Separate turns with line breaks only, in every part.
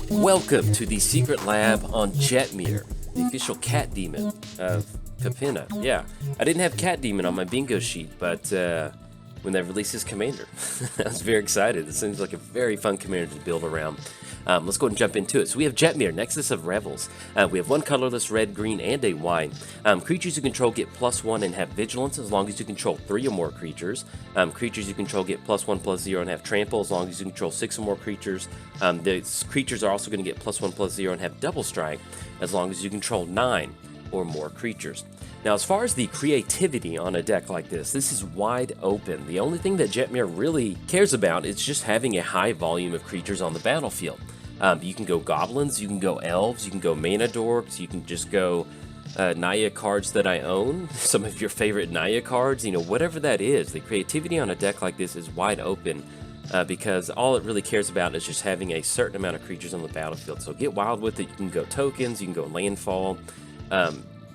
Welcome to the secret lab on Jetmir, the official cat demon of Capenna. Yeah, I didn't have cat demon on my bingo sheet, but when they released his commander, I was very excited. It seems like a very fun commander to build around. Let's go ahead and jump into it. So we have Jetmir, Nexus of Revels. We have one colorless red, green, and a white. Creatures you control get +1 and have vigilance as long as you control 3 or more creatures. Creatures you control get +1/+0 and have trample as long as you control 6 or more creatures. The creatures are also going to get +1/+0 and have double strike as long as you control 9 or more creatures. Now, as far as the creativity on a deck like this is wide open. The only thing that Jetmir really cares about is just having a high volume of creatures on the battlefield. You can go goblins, you can go elves, you can go mana dorks, you can just go Naya cards that I own, some of your favorite Naya cards, whatever that is. The creativity on a deck like this is wide open because all it really cares about is just having a certain amount of creatures on the battlefield. So get wild with it. You can go tokens, you can go landfall.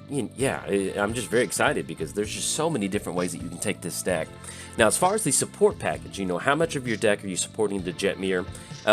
Yeah, I'm just very excited because there's just so many different ways that you can take this deck. Now, as far as the support package, how much of your deck are you supporting the Jetmir?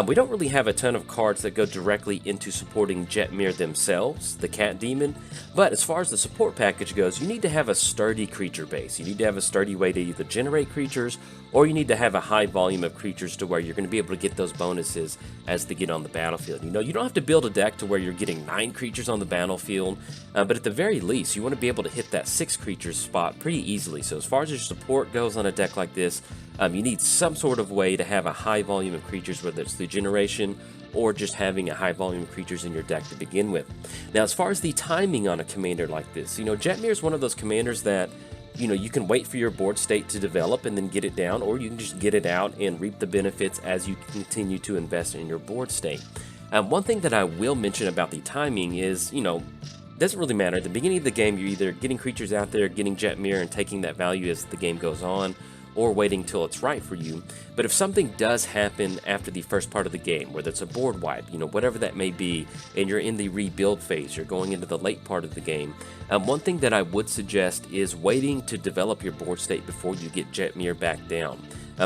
We don't really have a ton of cards that go directly into supporting Jetmir themselves, the cat demon, but as far as the support package goes, you need to have a sturdy creature base. You need to have a sturdy way to either generate creatures, or you need to have a high volume of creatures to where you're going to be able to get those bonuses as they get on the battlefield. You don't have to build a deck to where you're getting 9 creatures on the battlefield, but at the very least, you want to be able to hit that 6 creatures spot pretty easily. So as far as your support goes on a deck like this, you need some sort of way to have a high volume of creatures, whether it's through generation or just having a high volume of creatures in your deck to begin with. Now, as far as the timing on a commander like this, Jetmir is one of those commanders that you can wait for your board state to develop and then get it down, or you can just get it out and reap the benefits as you continue to invest in your board state. One thing that I will mention about the timing is, doesn't really matter. At the beginning of the game, you're either getting creatures out there, getting Jetmir, and taking that value as the game goes on, or waiting till it's right for you. But if something does happen after the first part of the game, whether it's a board wipe, whatever that may be, and you're in the rebuild phase, you're going into the late part of the game, one thing that I would suggest is waiting to develop your board state before you get Jetmir back down.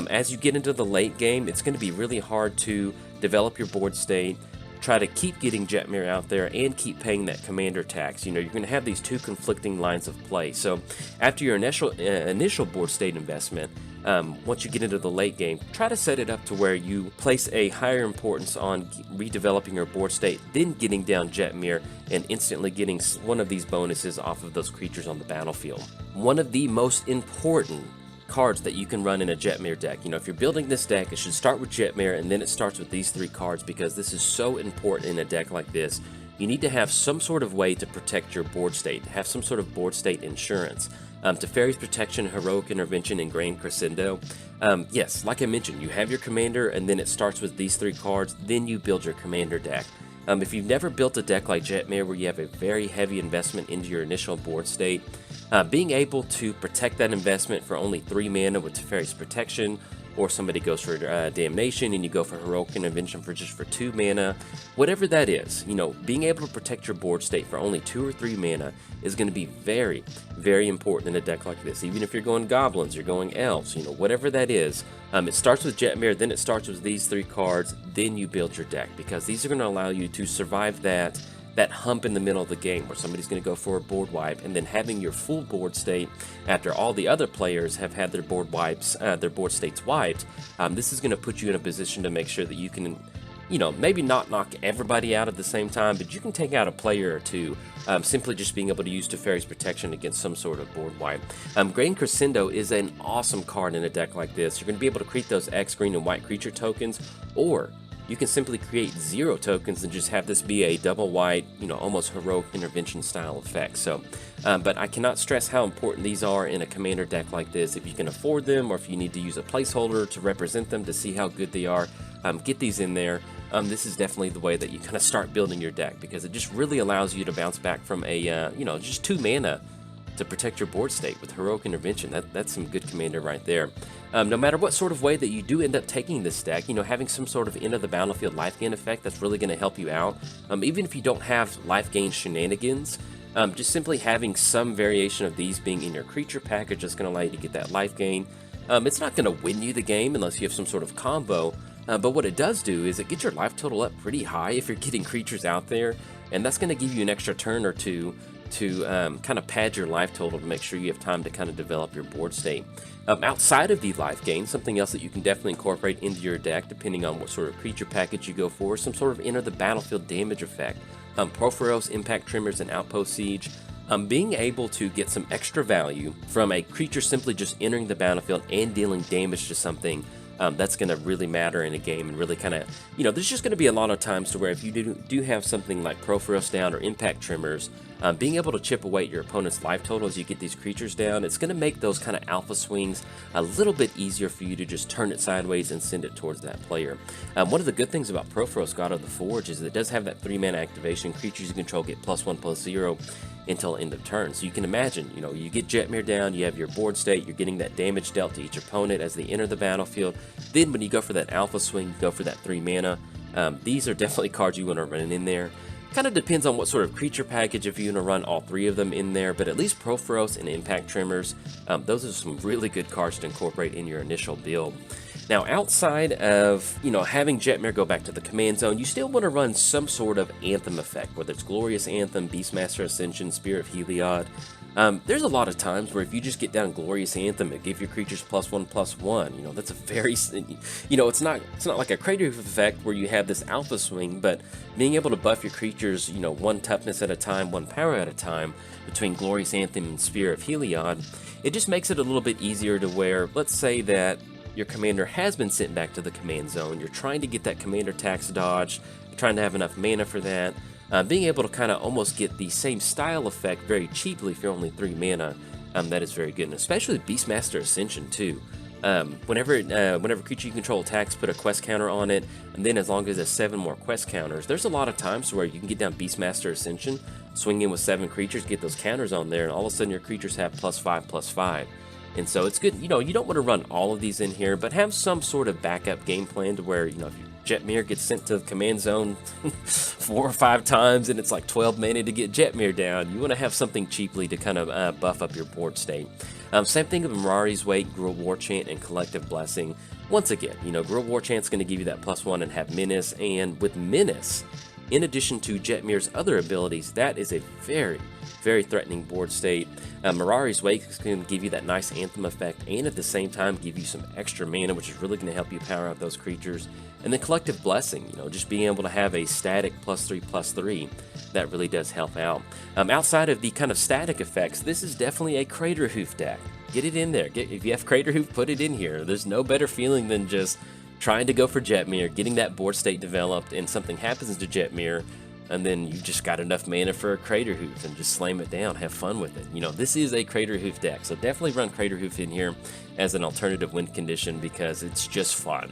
As you get into the late game, it's going to be really hard to develop your board state, try to keep getting Jetmir out there, and keep paying that commander tax. You're going to have these two conflicting lines of play. So after your initial board state investment, once you get into the late game, try to set it up to where you place a higher importance on redeveloping your board state, then getting down Jetmir and instantly getting one of these bonuses off of those creatures on the battlefield. One of the most important cards that you can run in a Jetmir deck. If you're building this deck, it should start with Jetmir and then it starts with these 3 cards, because this is so important in a deck like this. You need to have some sort of way to protect your board state, to have some sort of board state insurance. Teferi's Protection, Heroic Intervention, and Grand Crescendo. Yes, like I mentioned, you have your commander and then it starts with these 3 cards, then you build your commander deck. If you've never built a deck like Jetmir where you have a very heavy investment into your initial board state, being able to protect that investment for only 3 mana with Teferi's Protection, or somebody goes for Damnation and you go for Heroic Intervention for 2 mana, whatever that is, being able to protect your board state for only 2 or 3 mana is going to be very, very important in a deck like this. Even if you're going goblins, you're going elves, whatever that is, it starts with Jetmir, then it starts with these 3 cards, then you build your deck, because these are going to allow you to survive that hump in the middle of the game where somebody's going to go for a board wipe, and then having your full board state after all the other players have had their board states wiped. This is going to put you in a position to make sure that you can, maybe not knock everybody out at the same time, but you can take out a player or 2, simply just being able to use Teferi's Protection against some sort of board wipe. Grand Crescendo is an awesome card in a deck like this. You're going to be able to create those X, green, and white creature tokens, or you can simply create 0 tokens and just have this be a double white, almost Heroic Intervention style effect. So, but I cannot stress how important these are in a commander deck like this. If you can afford them, or if you need to use a placeholder to represent them to see how good they are, get these in there. This is definitely the way that you kind of start building your deck, because it just really allows you to bounce back from a, just 2 mana to protect your board state with Heroic Intervention. That's some good commander right there. No matter what sort of way that you do end up taking this deck, having some sort of end of the battlefield life gain effect, that's really going to help you out. Even if you don't have life gain shenanigans, just simply having some variation of these being in your creature package is going to allow you to get that life gain. It's not going to win you the game unless you have some sort of combo, But what it does do is it gets your life total up pretty high if you're getting creatures out there, and that's going to give you an extra turn or two to kind of pad your life total to make sure you have time to kind of develop your board state. Outside of the life gain, something else that you can definitely incorporate into your deck, depending on what sort of creature package you go for, some sort of enter the battlefield damage effect. Porphyros, Impact Tremors, and Outpost Siege. Being able to get some extra value from a creature simply just entering the battlefield and dealing damage to something, that's going to really matter in a game, and really kind of, there's just going to be a lot of times to where if you do have something like Porphyros down or Impact Tremors, being able to chip away at your opponent's life total as you get these creatures down, it's going to make those kind of alpha swings a little bit easier for you to just turn it sideways and send it towards that player. One of the good things about Porphyros, God of the Forge, is that it does have that 3-mana activation. Creatures you control get +1/+0 until end of turn. So you can imagine, you get Jetmir down, you have your board state, you're getting that damage dealt to each opponent as they enter the battlefield. Then when you go for that alpha swing, you go for that 3 mana. These are definitely cards you want to run in there. Kind of depends on what sort of creature package, if you want to run all 3 of them in there, but at least Porphyros and Impact Tremors, those are some really good cards to incorporate in your initial build. Now, outside of, having Jetmir go back to the command zone, you still want to run some sort of Anthem effect, whether it's Glorious Anthem, Beastmaster Ascension, Spear of Heliod. There's a lot of times where if you just get down Glorious Anthem, it gives your creatures +1/+1. That's a very, it's not like a Crater Hoof effect where you have this alpha swing, but being able to buff your creatures, 1 toughness at a time, 1 power at a time, between Glorious Anthem and Spear of Heliod, it just makes it a little bit easier to where, let's say that your commander has been sent back to the command zone, you're trying to get that commander tax dodge, you're trying to have enough mana for that. Being able to kind of almost get the same style effect very cheaply if you're only 3 mana, that is very good. And especially Beastmaster Ascension too. Whenever creature you control attacks, put a quest counter on it, and then as long as there's 7 more quest counters, there's a lot of times where you can get down Beastmaster Ascension, swing in with 7 creatures, get those counters on there, and all of a sudden your creatures have +5/+5. And so it's good, you don't want to run all of these in here, but have some sort of backup game plan to where, if Jetmir gets sent to the command zone 4 or 5 times and it's like 12 mana to get Jetmir down, you want to have something cheaply to kind of buff up your board state. Same thing with Mirari's Wake, Gruul War Chant, and Collective Blessing. Once again, Gruul War Chant's going to give you that +1 and have Menace, and with Menace, in addition to Jetmir's other abilities, that is a very, very threatening board state. Mirari's Wake is going to give you that nice Anthem effect, and at the same time give you some extra mana, which is really going to help you power out those creatures. And then Collective Blessing, just being able to have a static +3/+3, that really does help out. Outside of the kind of static effects, this is definitely a Crater Hoof deck. Get it in there. If you have Crater Hoof, put it in here. There's no better feeling than just trying to go for Jetmir, getting that board state developed, and something happens to Jetmir, and then you've just got enough mana for a Crater Hoof and just slam it down, have fun with it. This is a Crater Hoof deck, so definitely run Crater Hoof in here as an alternative win condition because it's just fun.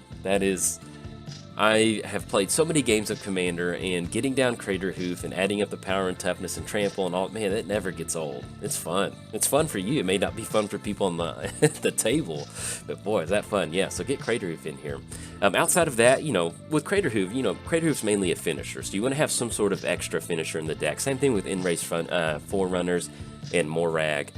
I have played so many games of Commander, and getting down Crater Hoof and adding up the power and toughness and trample and all, man, it never gets old. It's fun. It's fun for you. It may not be fun for people on the table, but boy, is that fun. Yeah, so get Crater Hoof in here. Outside of that, with Crater Hoof, Crater Hoof's mainly a finisher, so you want to have some sort of extra finisher in the deck. Same thing with Enraged Forerunners and Morag.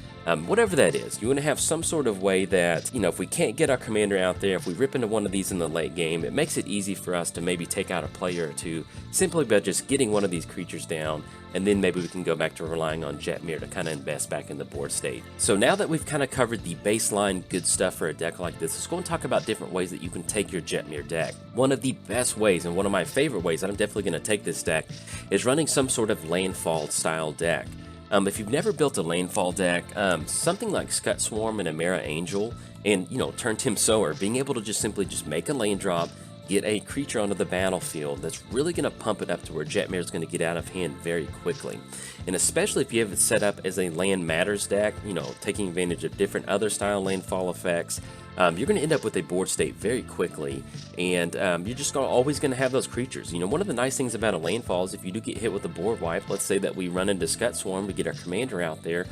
Whatever that is, you want to have some sort of way that, if we can't get our commander out there, if we rip into one of these in the late game, it makes it easy for us to maybe take out a player or two simply by just getting one of these creatures down, and then maybe we can go back to relying on Jetmir to kind of invest back in the board state. So now that we've kind of covered the baseline good stuff for a deck like this, let's go and talk about different ways that you can take your Jetmir deck. One of the best ways, and one of my favorite ways, and I'm definitely going to take this deck, is running some sort of landfall style deck. If you've never built a landfall deck, something like Scut Swarm and Amara Angel, and Turn Tim Sower, being able to just simply make a land drop, get a creature onto the battlefield, that's really going to pump it up to where Jetmir is going to get out of hand very quickly. And especially if you have it set up as a Land Matters deck, taking advantage of different other style landfall effects, you're going to end up with a board state very quickly, and you're just always going to have those creatures. One of the nice things about a landfall is if you do get hit with a board wipe, let's say that we run into Scut Swarm, we get our commander out there,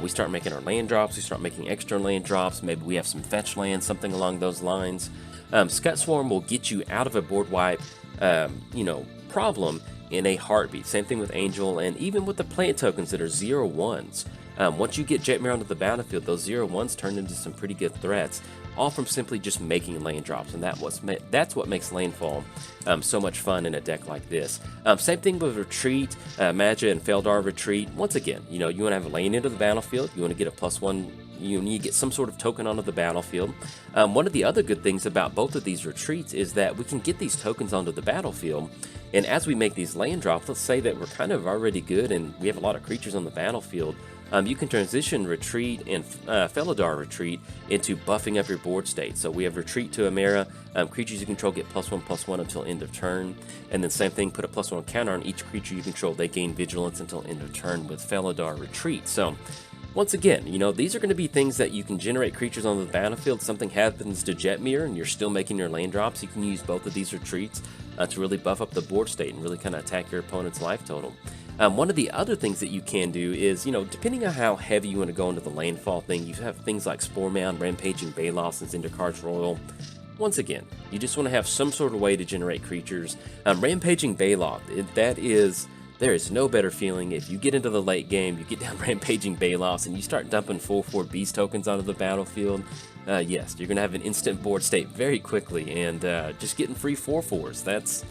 we start making our land drops, we start making extra land drops, maybe we have some fetch land, something along those lines. Scut Swarm will get you out of a board wipe, problem in a heartbeat. Same thing with Angel, and even with the plant tokens that are 0/1s. Once you get Jetmir onto the battlefield, those 0/1s turn into some pretty good threats. all from simply just making land drops, and that's what makes landfall so much fun in a deck like this. Same thing with retreat, Magi and Feldar retreat. Once again, you want to have a land into the battlefield, you want to get a +1, you need to get some sort of token onto the battlefield. One of the other good things about both of these retreats is that we can get these tokens onto the battlefield, and as we make these land drops, let's say that we're kind of already good and we have a lot of creatures on the battlefield, you can transition retreat and Feldar retreat into buffing up your board state. So we have retreat to Amera, creatures you control get +1/+1 until end of turn, and then same thing, put a +1 counter on each creature you control, they gain vigilance until end of turn with Feldar retreat. So once again, these are going to be things that you can generate creatures on the battlefield. Something happens to Jetmir and you're still making your land drops, you can use both of these retreats to really buff up the board state and really kind of attack your opponent's life total. One of the other things that you can do is, depending on how heavy you want to go into the landfall thing, you have things like Spore Mound, Rampaging Balos, and Zendikard's Royal. Once again, you just want to have some sort of way to generate creatures. Rampaging Baloth, there is no better feeling if you get into the late game, you get down Rampaging Balos, and you start dumping 4/4 beast tokens onto the battlefield. Yes, you're going to have an instant board state very quickly, and just getting free 4/4s,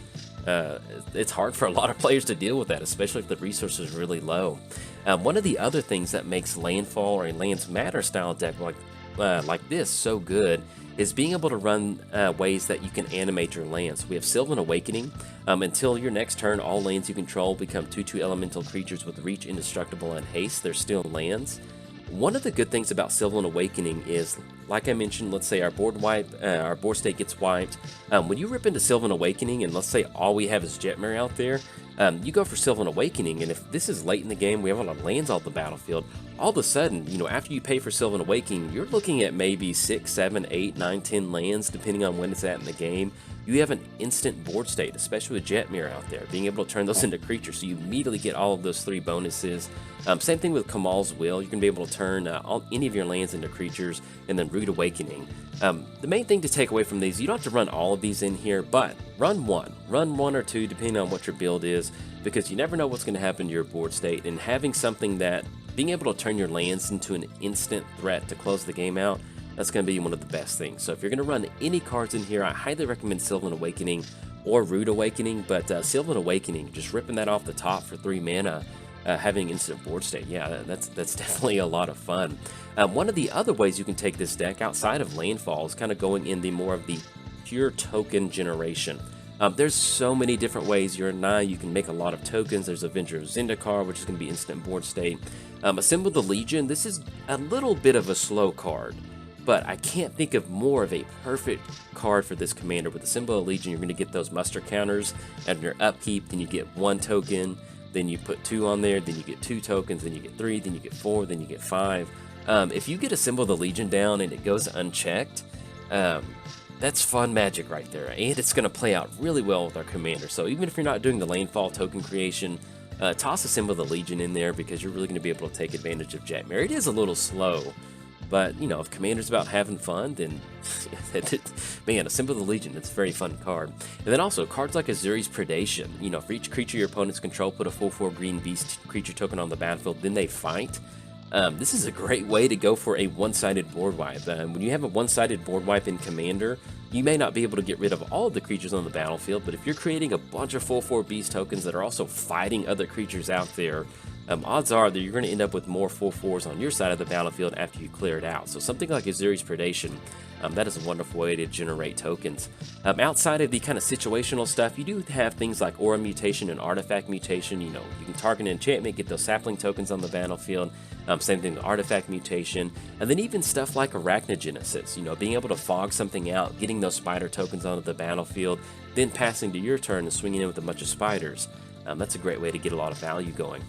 it's hard for a lot of players to deal with that, especially if the resources are really low. One of the other things that makes landfall or a lands matter style deck like this so good is being able to run ways that you can animate your lands. We have Sylvan Awakening. Until your next turn, all lands you control become 2/2 elemental creatures with reach, indestructible, and haste. They're still lands. One of the good things about Sylvan Awakening is, like I mentioned, let's say our board state gets wiped. When you rip into Sylvan Awakening, and let's say all we have is Jetmir out there, you go for Sylvan Awakening, and if this is late in the game, we have a lot of lands on the battlefield, all of a sudden, after you pay for Sylvan Awakening, you're looking at maybe 6, 7, 8, 9, 10 lands, depending on when it's at in the game. You have an instant board state, especially with Jetmir out there, being able to turn those into creatures, so you immediately get all of those 3 bonuses. Same thing with Kamal's Will. You can be able to turn any of your lands into creatures, and then Rude Awakening. The main thing to take away from these, you don't have to run all of these in here, but run one or two, depending on what your build is, because you never know what's going to happen to your board state, and having something that, being able to turn your lands into an instant threat to close the game out, that's going to be one of the best things. So if you're going to run any cards in here, I highly recommend Sylvan Awakening or Rude Awakening, but Sylvan Awakening, just ripping that off the top for 3 mana, having instant board state, yeah, that's definitely a lot of fun. One of the other ways you can take this deck outside of landfall is kind of going in the more of the pure token generation. There's so many different ways. You're you can make a lot of tokens. There's Avenger of Zendikar, which is going to be instant board state. Assemble the Legion, this is a little bit of a slow card, but I can't think of more of a perfect card for this commander. With Assemble the Legion, you're going to get those muster counters and your upkeep, then you get 1 token, then you put 2 on there, then you get 2 tokens, then you get 3, then you get 4, then you get 5. If you get Assemble the Legion down and it goes unchecked, that's fun magic right there, and it's going to play out really well with our commander. So even if you're not doing the landfall token creation, toss Assemble the Legion in there, because you're really going to be able to take advantage of Jetmir. It is a little slow, but if commander's about having fun, then man, Assemble the Legion, it's a very fun card. And then also cards like Azuri's Predation. For each creature your opponents control, put a 4/4 green beast creature token on the battlefield, then they fight. This is a great way to go for a one-sided board wipe. When you have a one-sided board wipe in Commander, you may not be able to get rid of all of the creatures on the battlefield, but if you're creating a bunch of 4/4 beast tokens that are also fighting other creatures out there, odds are that you're going to end up with more 4/4s on your side of the battlefield after you clear it out. So something like Azuri's Predation, that is a wonderful way to generate tokens. Outside of the kind of situational stuff, you do have things like Aura Mutation and Artifact Mutation. You can target an enchantment, get those sapling tokens on the battlefield. Same thing with Artifact Mutation. And then even stuff like Arachnogenesis, being able to fog something out, getting those spider tokens onto the battlefield, then passing to your turn and swinging in with a bunch of spiders. That's a great way to get a lot of value going.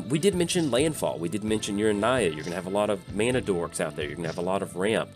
We did mention Landfall. We did mention Naya. You're going to have a lot of mana dorks out there. You're going to have a lot of ramp.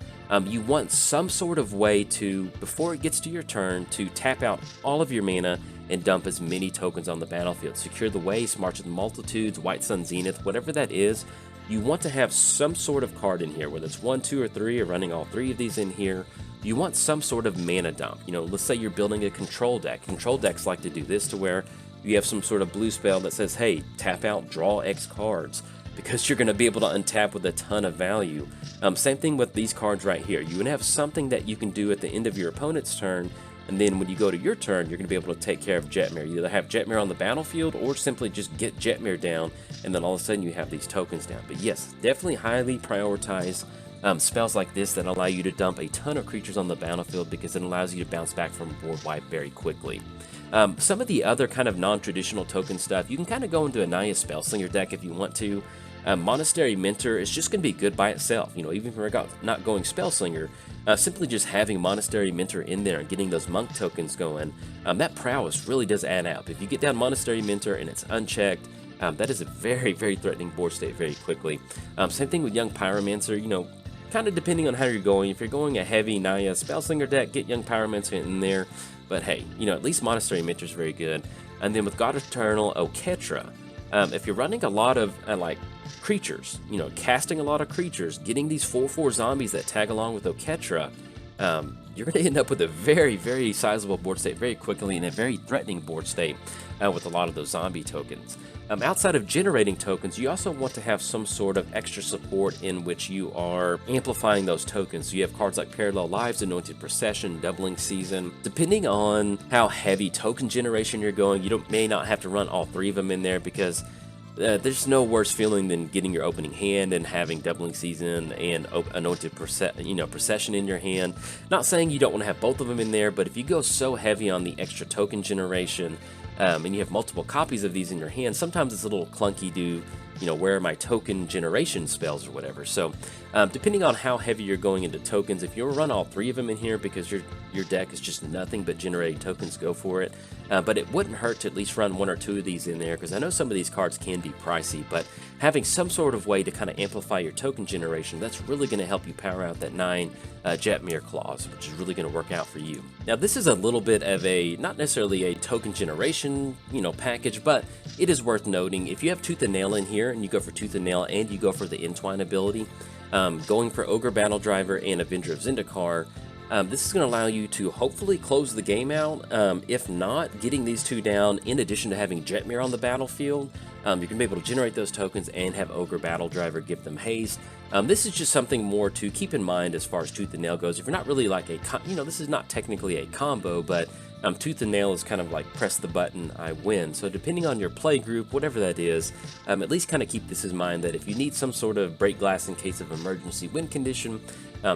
You want some sort of way to, before it gets to your turn, to tap out all of your mana and dump as many tokens on the battlefield. Secure the Waste, March of the Multitudes, White Sun Zenith, whatever that is. You want to have some sort of card in here, whether it's 1, 2, or 3, or running all 3 of these in here. You want some sort of mana dump. Let's say you're building a control deck. Control decks like to do this, to where you have some sort of blue spell that says, hey, tap out, draw X cards. because you're going to be able to untap with a ton of value. Same thing with these cards right here. You can have something that you can do at the end of your opponent's turn, and then when you go to your turn, you're going to be able to take care of Jetmir. You either have Jetmir on the battlefield or simply just get Jetmir down, and then all of a sudden you have these tokens down. But yes, definitely highly prioritize spells like this that allow you to dump a ton of creatures on the battlefield, because it allows you to bounce back from board wipe very quickly. Some of the other kind of non-traditional token stuff, you can kind of go into a Naya Spellslinger deck if you want to. Monastery Mentor is just going to be good by itself. You know, even if you're not going Spellslinger, simply just having Monastery Mentor in there and getting those monk tokens going, that prowess really does add up. If you get down Monastery Mentor and it's unchecked, that is a very, very threatening board state very quickly. Same thing with Young Pyromancer, you know, kind of depending on how you're going. If you're going a heavy Naya Spellslinger deck, get Young Pyromancer in there. But hey, you know, at least Monastery Mentor is very good. And then with God Eternal Oketra, if you're running a lot of like creatures, you know, casting a lot of creatures, getting these 4/4 zombies that tag along with Oketra, you're going to end up with a very, very sizable board state very quickly, and a very threatening board state with a lot of those zombie tokens. Outside of generating tokens, you also want to have some sort of extra support in which you are amplifying those tokens. So you have cards like Parallel Lives, Anointed Procession, Doubling Season. Depending on how heavy token generation you're going, you may not have to run all 3 of them in there, because there's no worse feeling than getting your opening hand and having Doubling Season and Anointed Procession in your hand. Not saying you don't want to have both of them in there, but if you go so heavy on the extra token generation, and you have multiple copies of these in your hand, sometimes it's a little clunky to, you know, where are my token generation spells or whatever. So depending on how heavy you're going into tokens, if you run all 3 of them in here because your deck is just nothing but generating tokens, go for it. But it wouldn't hurt to at least run 1 or 2 of these in there, because I know some of these cards can be pricey, but having some sort of way to kind of amplify your token generation, that's really going to help you power out that 9 Jetmir clause, which is really going to work out for you. Now, this is a little bit of a, not necessarily a token generation, you know, package, but it is worth noting. If you have Tooth and Nail in here, and you go for Tooth and Nail, and you go for the Entwine ability, going for Ogre Battle Driver and Avenger of Zendikar, this is going to allow you to hopefully close the game out. If not, getting these 2 down, in addition to having Jetmir on the battlefield, you're going to be able to generate those tokens and have Ogre Battle Driver give them haste. This is just something more to keep in mind as far as Tooth and Nail goes. If you're not really like this is not technically a combo, but Tooth and Nail is kind of like press the button, I win. So depending on your play group, whatever that is, at least kind of keep this in mind, that if you need some sort of break glass in case of emergency win condition,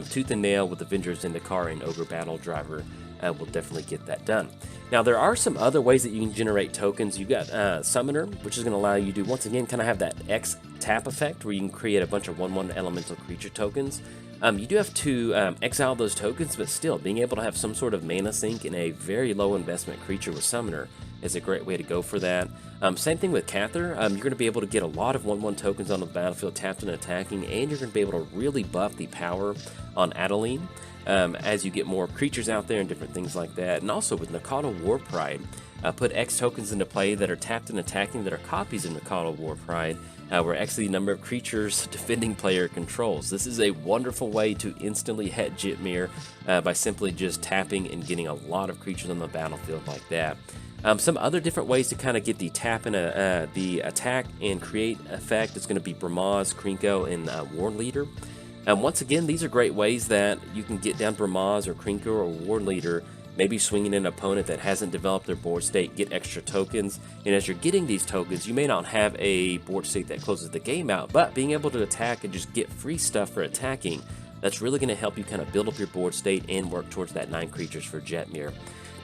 Tooth and Nail with Avengers in the car and Ogre Battle Driver will definitely get that done. Now, there are some other ways that you can generate tokens. You've got Summoner, which is going to allow you to, once again, kind of have that X tap effect, where you can create a bunch of 1/1 elemental creature tokens. You do have to exile those tokens, but still, being able to have some sort of mana sink in a very low investment creature with Summoner is a great way to go for that. Same thing with Cather. You're going to be able to get a lot of 1/1 tokens on the battlefield tapped and attacking, and you're going to be able to really buff the power on Adeline as you get more creatures out there and different things like that. And also with Nakata Warpride, put X tokens into play that are tapped and attacking that are copies of Nakata Warpride, where X is the number of creatures defending player controls. This is a wonderful way to instantly hit Jetmir by simply just tapping and getting a lot of creatures on the battlefield like that. Some other different ways to kind of get the tap and the attack and create effect is going to be Bramaz, Krinko, and War Leader. Once again, these are great ways that you can get down Bramaz or Krinko or War Leader, maybe swinging an opponent that hasn't developed their board state, get extra tokens, and as you're getting these tokens, you may not have a board state that closes the game out, but being able to attack and just get free stuff for attacking, that's really going to help you kind of build up your board state and work towards that 9 creatures for Jetmir.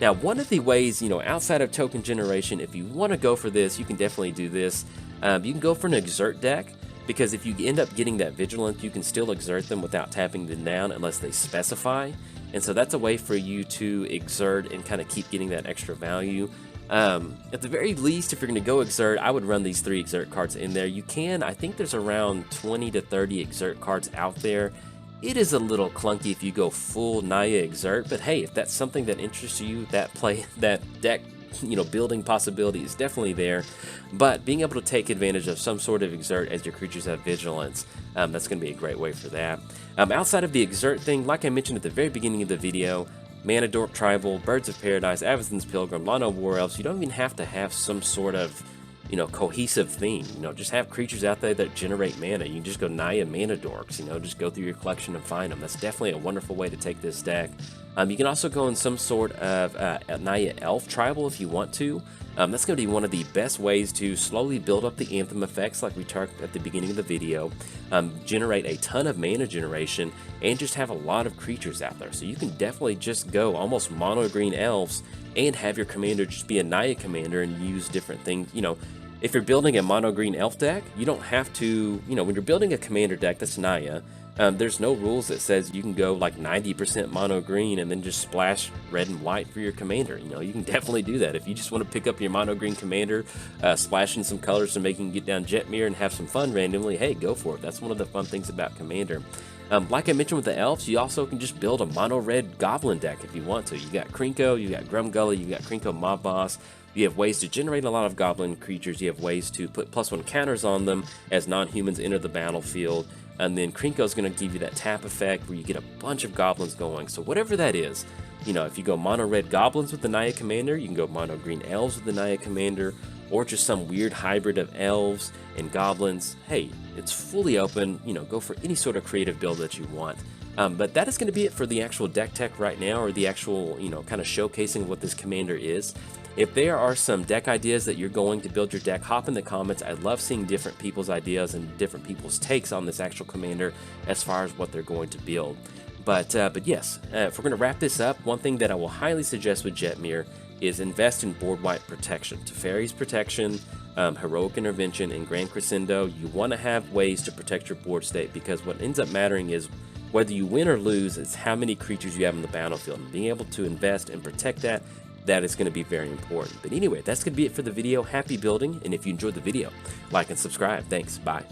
Now, one of the ways, you know, outside of token generation, if you want to go for this, you can definitely do this. You can go for an Exert deck, because if you end up getting that Vigilance, you can still exert them without tapping them down unless they specify. And so that's a way for you to exert and kind of keep getting that extra value. At the very least, if you're going to go exert, I would run these 3 exert cards in there. You can, I think there's around 20 to 30 exert cards out there. It is a little clunky if you go full Naya exert, but hey, if that's something that interests you, that deck, you know, building possibility is definitely there. But being able to take advantage of some sort of exert as your creatures have vigilance, that's going to be a great way for that. Outside of the exert thing, like I mentioned at the very beginning of the video, Manadorp Tribal, Birds of Paradise, Avacyn's Pilgrim, Lano War Elves, you don't even have to have some sort of, you know, cohesive theme. You know, just have creatures out there that generate mana. You can just go Naya Mana Dorks, you know, just go through your collection and find them. That's definitely a wonderful way to take this deck. You can also go in some sort of Naya Elf Tribal if you want to. That's going to be one of the best ways to slowly build up the Anthem effects like we talked at the beginning of the video, generate a ton of mana generation, and just have a lot of creatures out there. So you can definitely just go almost mono green elves and have your commander just be a Naya commander and use different things. You know, if you're building a mono green elf deck, you don't have to, you know, when you're building a commander deck that's Naya, there's no rules that says you can go like 90% mono green and then just splash red and white for your commander. You know, you can definitely do that. If you just want to pick up your mono green commander, splash in some colors to make him get down Jetmir and have some fun randomly, hey, go for it. That's one of the fun things about commander. Like I mentioned with the elves, you also can just build a mono red goblin deck if you want to. You got Krinko, you got Grumgully, you got Krinko Mob Boss. You have ways to generate a lot of goblin creatures. You have ways to put +1 counters on them as non-humans enter the battlefield. And then Krinko is going to give you that tap effect where you get a bunch of goblins going. So whatever that is, you know, if you go mono red goblins with the Naya commander, you can go mono green elves with the Naya commander, or just some weird hybrid of elves and goblins. Hey, it's fully open. You know, go for any sort of creative build that you want. But that is going to be it for the actual deck tech right now, or the actual, you know, kind of showcasing what this commander is. If there are some deck ideas that you're going to build your deck, hop in the comments. I love seeing different people's ideas and different people's takes on this actual commander as far as what they're going to build. But yes, if we're going to wrap this up, one thing that I will highly suggest with Jetmir is invest in board wipe protection. Teferi's protection, Heroic Intervention, and Grand Crescendo. You want to have ways to protect your board state, because what ends up mattering is whether you win or lose, it's how many creatures you have on the battlefield. And being able to invest and protect that is going to be very important. But anyway, that's going to be it for the video. Happy building, and if you enjoyed the video, like and subscribe. Thanks. Bye.